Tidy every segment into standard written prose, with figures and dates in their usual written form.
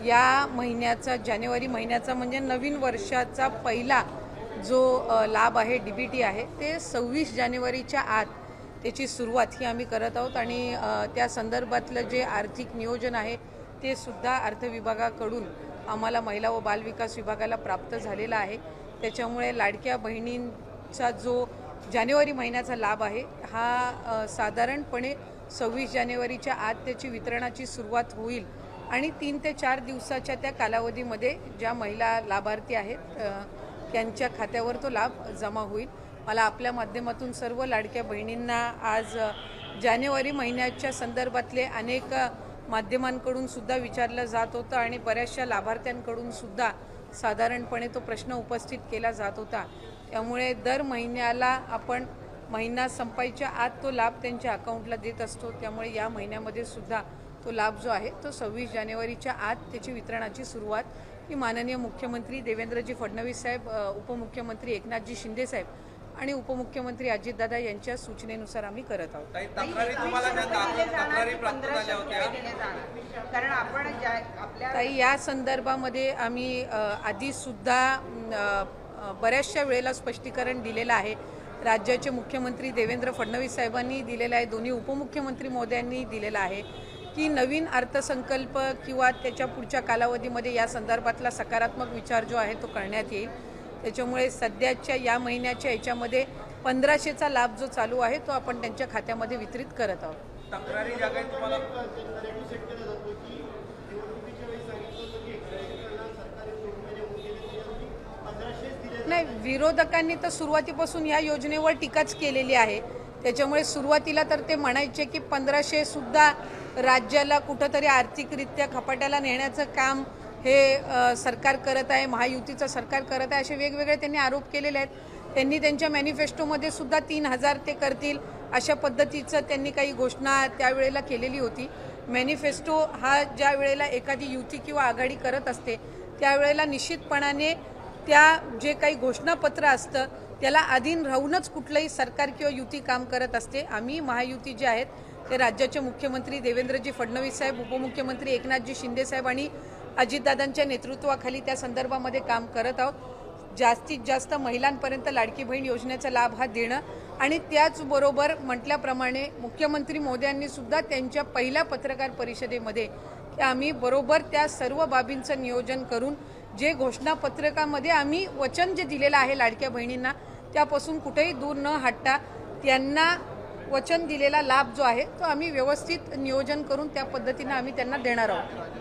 या महिन्याचा जानेवारी महिन्याचा म्हणजे नवीन वर्षाचा पहिला जो लाभ आहे डीबीटी आहे ते 26 जानेवारीच्या आत त्याची सुरुवात ही आम्ही करत आहोत आणि त्या संदर्भातलं जे आर्थिक नियोजन आहे ते सुद्धा अर्थ विभागाकडून आम्हाला महिला व बालविकास विभागाला प्राप्त झालेला आहे। त्याच्यामुळे लाडक्या बहिणींचा जो जानेवारी महिन्याचा लाभ आहे हा साधारणपणे 26 जानेवारीच्या आत त्याची वितरणाची सुरुवात होईल आणि 3 ते 4 दिवसाच्या त्या कालावधीमध्ये ज्या महिला लाभार्थी आहेत त्यांच्या खात्यावर तो लाभ जमा होईल। मला आपल्या माध्यमातून सर्व लाडक्या बहिणींना आज जानेवारी महिन्याच्या संदर्भातले अनेक माध्यमांकडून सुद्धा विचारलं जात होतं आणि बऱ्याचशा लाभार्थ्यांकडून सुद्धा साधारणपणे तो प्रश्न उपस्थित केला जात होता। त्यामुळे दर महिन्याला आपण महिना संपायच्या आत तो लाभ त्यांच्या अकाउंटला देत असतो। त्यामुळे या महिन्यामध्ये सुद्धा तो लाभ जो आहे तो 26 जानेवारीच्या आत त्याची वितरणाची सुरुवात ही माननीय मुख्यमंत्री देवेंद्रजी फडणवीस साहेब, उपमुख्यमंत्री एकनाथजी शिंदे साहेब आणि उपमुख्यमंत्री अजितदादा यांच्या सूचनेनुसार आम्ही करत आहोत। ताई, या संदर्भामध्ये आम्ही आधी सुद्धा बऱ्याचशा वेळेला स्पष्टीकरण दिलेलं आहे। राज्याचे मुख्यमंत्री देवेंद्र फडणवीस साहेबांनी दिलेलं आहे, दोन्ही उपमुख्यमंत्री महोदयांनी दिलेलं आहे की नवीन अर्थसंकल्प किंवा त्याच्या पुढच्या कालावधीमध्ये या संदर्भातला सकारात्मक विचार जो आहे तो करण्यात येईल। त्याच्यामुळे सध्याच्या या महिन्याच्या याच्यामध्ये 1500चा लाभ जो चालू आहे तो आपण त्यांच्या खात्यामध्ये वितरित करत आहोत। नाही, विरोधकांनी तर सुरुवातीपासून या योजनेवर टीकाच केलेली आहे। त्याच्यामुळे सुरुवातीला तर ते म्हणायचे की 1500 सुद्धा राज्याला कुठंतरी आर्थिकरित्या खपाट्याला नेण्याचं काम हे सरकार करत आहे, महायुतीचं सरकार करत आहे, असे वेगवेगळे त्यांनी आरोप केलेले आहेत। त्यांनी त्यांच्या मॅनिफेस्टोमध्ये सुद्धा 3000 ते करतील अशा पद्धतीचं त्यांनी काही घोषणा त्यावेळेला केलेली होती। मॅनिफेस्टो हा ज्या वेळेला एखादी युती किंवा आघाडी करत असते त्यावेळेला निश्चितपणाने त्या जे काही घोषणापत्र असतं त्याला अधीन राहूनच कुठलंही सरकार किंवा युती काम करत असते। आम्ही महायुती जे आहेत ते राज्याचे मुख्यमंत्री देवेंद्रजी फडणवीस साहेब, उपमुख्यमंत्री एकनाथजी शिंदे साहेब आणि अजितदादांच्या नेतृत्वाखाली त्या संदर्भामध्ये काम करत आहोत। जास्तीत जास्त महिलांपर्यंत लाडकी बहीण योजनेचा लाभ हा देणं आणि त्याचबरोबर म्हटल्याप्रमाणे मुख्यमंत्री महोदयांनी सुद्धा त्यांच्या पहिल्या पत्रकार परिषदेमध्ये की आम्ही बरोबर त्या सर्व बाबींचं नियोजन करून जे घोषणापत्रकामध्ये आम्ही वचन जे दिलेलं आहे लाडक्या बहिणींना त्यापासून कुठेही दूर न हटता त्यांना वचन दिलेला लाभ जो आहे तो आम्ही व्यवस्थित नियोजन करून त्या पद्धतीने आम्ही त्यांना देणार आहोत।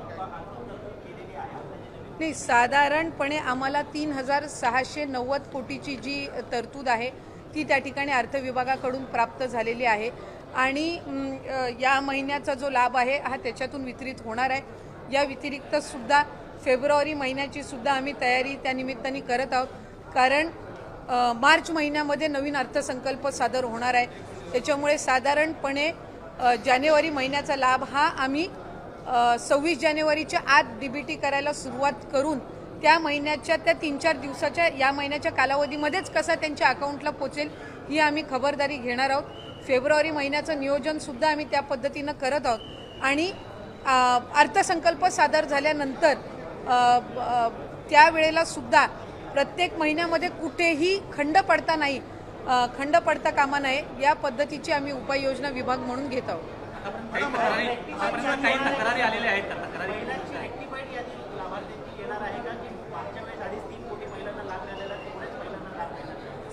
नाही, साधारणपणे आम्हाला 3690 कोटीची जी तरतूद आहे ती त्या ठिकाणी अर्थ विभागाकडून प्राप्त झालेली आहे आणि या महिन्याचा जो लाभ आहे हा त्याच्यातून वितरित होणार आहे। या व्यतिरिक्त सुद्धा फेब्रुवारी महिन्याची सुद्धा आम्ही तयारी त्या निमित्ताने करत आहोत कारण मार्च महिन्यामध्ये नवीन अर्थसंकल्प सादर होणार आहे। त्याच्यामुळे साधारणपणे जानेवारी महिन्याचा लाभ हा आम्ही 26 जानेवारीच्या आत डीबीटी करायला सुरुवात करून त्या महिन्याच्या त्या 3-4 दिवसाच्या या महिन्याच्या कालावधीमध्येच कसा त्यांच्या अकाउंटला पोचेल ही आम्ही खबरदारी घेणार आहोत। फेब्रुवारी महिन्याचं नियोजन सुद्धा आम्ही त्या पद्धतीनं करत आहोत आणि अर्थसंकल्प सादर झाल्यानंतर त्यावेळेला सुद्धा प्रत्येक महिन्यामध्ये कुठेही खंड पडता कामा नये या पद्धतीची आम्ही उपाययोजना विभाग म्हणून घेत आहोत।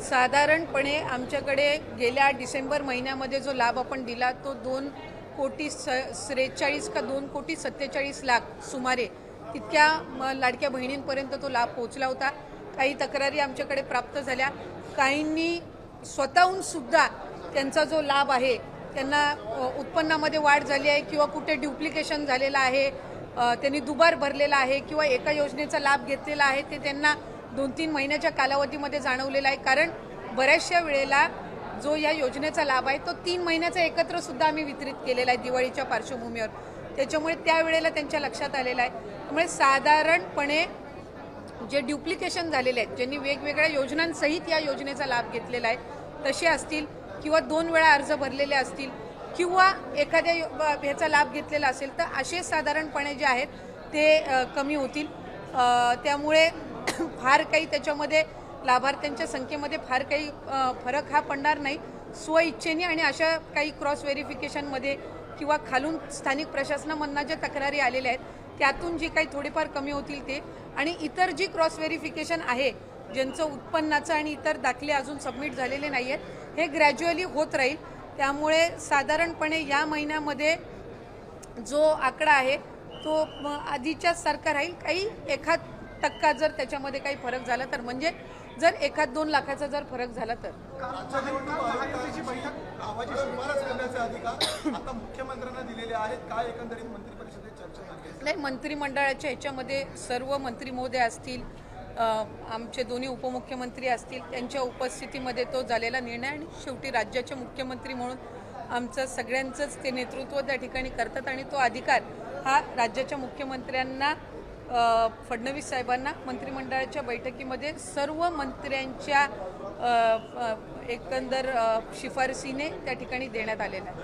साधारणपणे आमच्याकडे गेल्या डिसेंबर महिन्यामध्ये जो लाभ आपण दिला तो 2,43 का 2,47 सुमारे तितक्या लाडक्या बहिणींपर्यंत तो लाभ पोहोचला होता। काही तक्रारी आमच्याकडे प्राप्त झाल्या, काहींनी स्वतःहून सुद्धा त्यांचा जो लाभ आहे त्यांना उत्पन्नामध्ये वाढ झाली आहे किंवा कुठे ड्युप्लिकेशन झालेलं आहे, त्यांनी दुबार भरलेला आहे किंवा एका योजनेचा लाभ घेतलेला आहे ते त्यांना 2-3 महिन्याच्या कालावधीमध्ये जाणवलेला आहे। कारण बऱ्याचशा वेळेला जो या योजनेचा लाभ आहे तो 3 महिन्याचा एकत्र सुद्धा आम्ही वितरित केलेला आहे दिवाळीच्या पार्श्वभूमीवर। त्याच्यामुळे त्यावेळेला त्यांच्या लक्षात आलेलं आहे। त्यामुळे साधारणपणे जे ड्युप्लिकेशन झालेले आहेत, ज्यांनी वेगवेगळ्या योजनांसहित या योजनेचा लाभ घेतलेला आहे तसे असतील किंवा 2 वेळा अर्ज भरलेले असतील किंवा एखाद्या ह्याचा लाभ घेतलेला असेल तर असे साधारणपणे जे आहेत ते कमी होतील. त्यामुळे फार काही त्याच्यामध्ये लाभार्थ्यांच्या संख्येमध्ये फार काही फरक हा पडणार नाही. स्वइच्छेने आणि अशा काही क्रॉस व्हेरिफिकेशनमध्ये किंवा खालून स्थानिक प्रशासनामधनं ज्या तक्रारी आलेल्या आहेत त्यातून जी काही थोडीफार कमी होतील ते, आणि इतर जी क्रॉस व्हेरिफिकेशन आहे ज्यांचं उत्पन्नाचं आणि इतर दाखले अजून सबमिट झालेले नाही आहेत हे ग्रॅज्युअली होत राहील. त्यामुळे साधारणपणे या महिन्यामध्ये जो आकडा आहे तो आधीच्याच सारखा राहील. काही 1% जर त्याच्यामध्ये काही फरक झाला तर, म्हणजे जर 1-2 लाखाचा जर फरक झाला तर. महायुतीची बैठक गावाची शिफारस करण्याचे अधिकार आता मुख्यमंत्र्यांना दिलेले आहेत. काय एकंदरीत मंत्रिपरिषदेत चर्चा झाली? नाही, मंत्रिमंडळाच्या ह्याच्यामध्ये सर्व मंत्री महोदय असतील, आमचे दोन्ही उपमुख्यमंत्री असतील, त्यांच्या उपस्थितीमध्ये तो झालेला निर्णय, आणि शेवटी राज्याचे मुख्यमंत्री म्हणून आमचं सगळ्यांचंच ते नेतृत्व त्या ठिकाणी करतात आणि तो अधिकार हा राज्याच्या मुख्यमंत्र्यांना, फडणवीस साहेबांना मंत्रिमंडळाच्या बैठकीमध्ये सर्व मंत्र्यांच्या एकंदर शिफारसीने त्या ठिकाणी देण्यात आलेला आहे.